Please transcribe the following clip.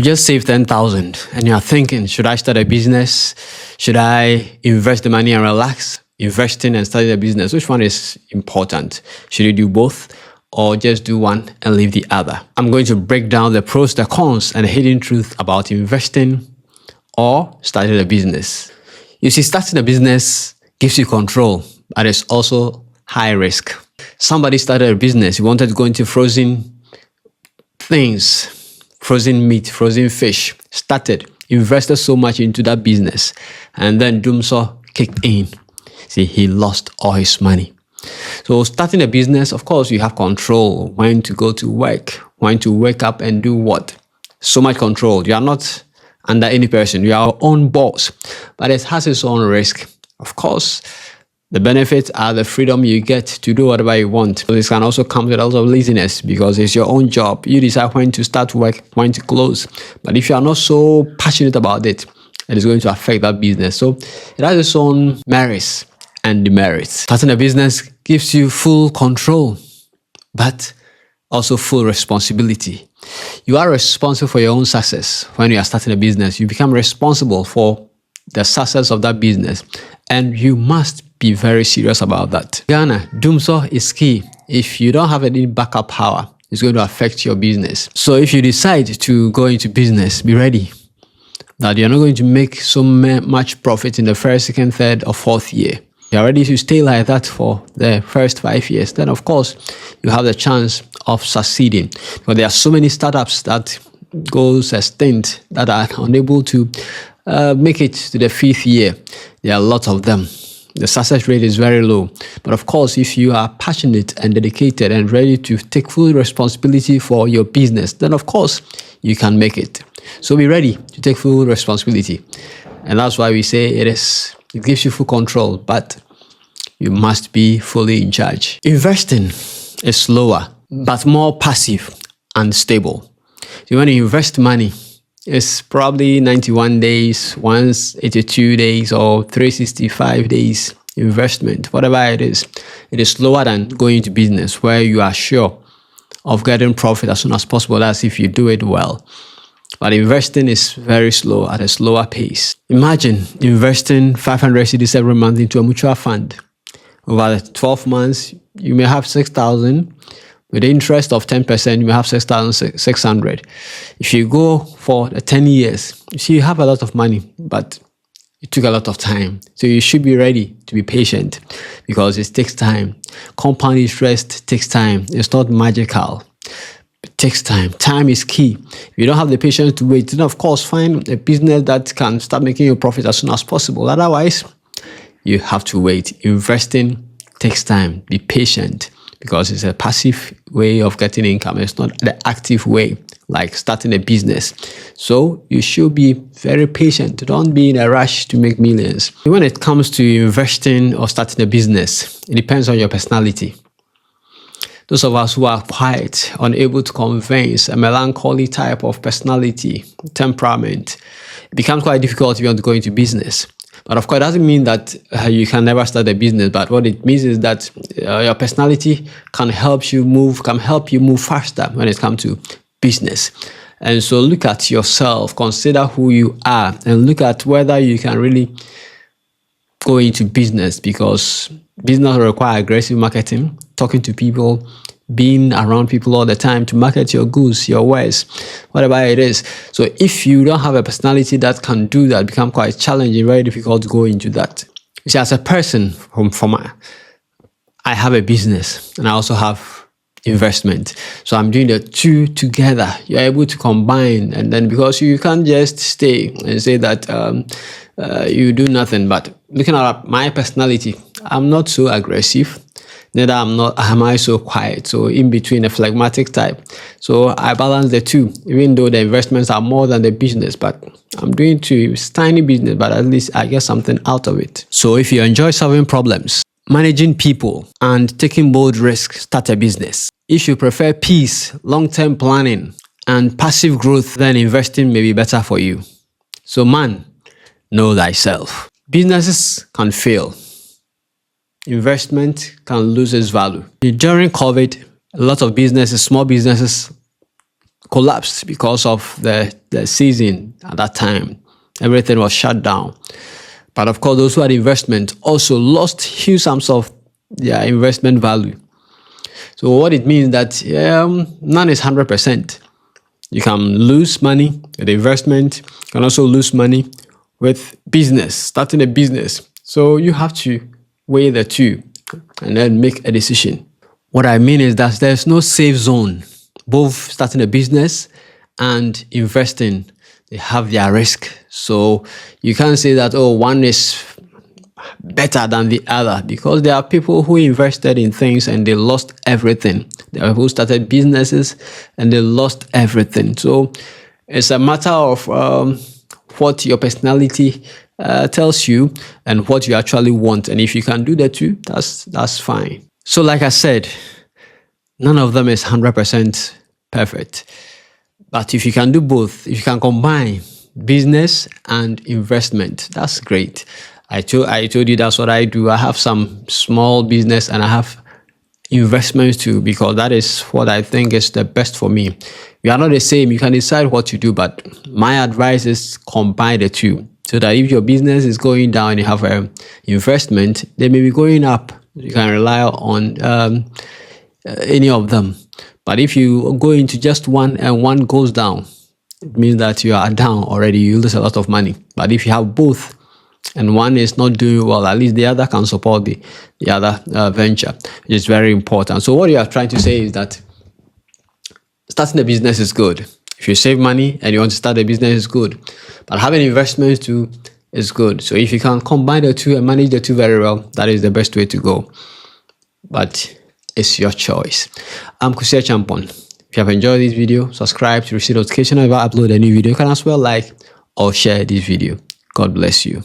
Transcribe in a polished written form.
You just saved 10,000 and you're thinking, should I start a business? Should I invest the money and relax? Investing and starting a business, which one is important? Should you do both or just do one and leave the other? I'm going to break down the pros, the cons, and the hidden truth about investing or starting a business. You see, starting a business gives you control, but it's also high risk. Somebody started a business. He wanted to go into frozen things, frozen meat, frozen fish. Started, invested so much into that business, and then doomsaw kicked in. See, he lost all his money. So starting a business, of course, you have control when to go to work, when to wake up and do what. So much control. You are not under any person. You are your own boss, but it has its own risk. Of course, the benefits are the freedom you get to do whatever you want. So this can also come with a lot of laziness because it's your own job. You decide when to start work, when to close. But if you are not so passionate about it, it is going to affect that business. So it has its own merits and demerits. Starting a business gives you full control, but also full responsibility. You are responsible for your own success. When you are starting a business, you become responsible for the success of that business, and you must be very serious about that. Ghana, doomsaw is key. If you don't have any backup power, it's going to affect your business. So if you decide to go into business, be ready that you're not going to make so much profit in the first, second, third, or fourth year. You're ready to stay like that for the first 5 years. Then, of course, you have the chance of succeeding. But there are so many startups that goes extinct that are unable to make it to the 5th year. There are lots of them. The success rate is very low. But of course, if you are passionate and dedicated and ready to take full responsibility for your business, then of course, you can make it. So be ready to take full responsibility. And that's why we say it gives you full control, but you must be fully in charge. Investing is slower, but more passive and stable. So when you invest money, it's probably 91 days, once 82 days, or 365 days investment, whatever it is. It is slower than going into business where you are sure of getting profit as soon as possible. That's if you do it well. But investing is very slow, at a slower pace. Imagine investing 500 cedis every month into a mutual fund. Over the 12 months, you may have 6,000. With the interest of 10%, you may have 6,600. If you go for the 10 years, you see, you have a lot of money, but it took a lot of time. So you should be ready to be patient because it takes time. Compound interest takes time. It's not magical. It takes time. Time is key. If you don't have the patience to wait, then of course find a business that can start making you profit as soon as possible. Otherwise, you have to wait. Investing takes time. Be patient because it's a passive way of getting income. It's not the active way like starting a business. So you should be very patient. Don't be in a rush to make millions. When it comes to investing or starting a business, it depends on your personality. Those of us who are quiet, unable to convince, a melancholy type of personality, temperament, it becomes quite difficult if you want to go into business. But of course, it doesn't mean that you can never start a business. But what it means is that your personality can help you move faster when it comes to business. And so look at yourself, consider who you are, and look at whether you can really go into business, because business requires aggressive marketing, talking to people, being around people all the time to market your goods, your wares, whatever it is. So if you don't have a personality that can do that, become quite challenging, very difficult to go into that. You see, as a person, I have a business and I also have investment. So I'm doing the two together. You're able to combine, and then because you can't just stay and say that you do nothing. But looking at my personality, I'm not so aggressive. Neither am I so quiet. So in between, a phlegmatic type. So I balance the two, even though the investments are more than the business, but I'm doing two. It's tiny business, but at least I get something out of it. So if you enjoy solving problems, managing people, and taking bold risks, start a business. If you prefer peace, long-term planning, and passive growth, then investing may be better for you. So man, know thyself. Businesses can fail. Investment can lose its value. During COVID, a lot of businesses, small businesses, collapsed because of the season at that time. Everything was shut down. But of course, those who had investment also lost huge sums of their investment value. So what it means that none is 100%. You can lose money with investment. You can also lose money with business, starting a business. So you have to weigh the two and then make a decision. What I mean is that there's no safe zone. Both starting a business and investing, they have their risk. So you can't say that, oh, one is better than the other, because there are people who invested in things and they lost everything. There are people who started businesses and they lost everything. So it's a matter of what your personality tells you and what you actually want. And if you can do that too, that's fine. So like I said, none of them is 100% perfect. But if you can do both, if you can combine business and investment, that's great. I told you that's what I do. I have some small business and I have investments too, because that is what I think is the best for me. We are not the same. You can decide what to do, but my advice is combine the two, so that if your business is going down and you have an investment, they may be going up. You can rely on any of them. But if you go into just one and one goes down, it means that you are down already. You lose a lot of money. But if you have both, and one is not doing well, at least the other can support the other venture, which is very important. So what you are trying to say is that starting a business is good. If you save money and you want to start a business, is good. But having investments too is good. So if you can combine the two and manage the two very well, that is the best way to go. But it's your choice. I'm Kusia Champon. If you have enjoyed this video, subscribe to receive notification whenever I upload a new video. You can as well like or share this video. God bless you.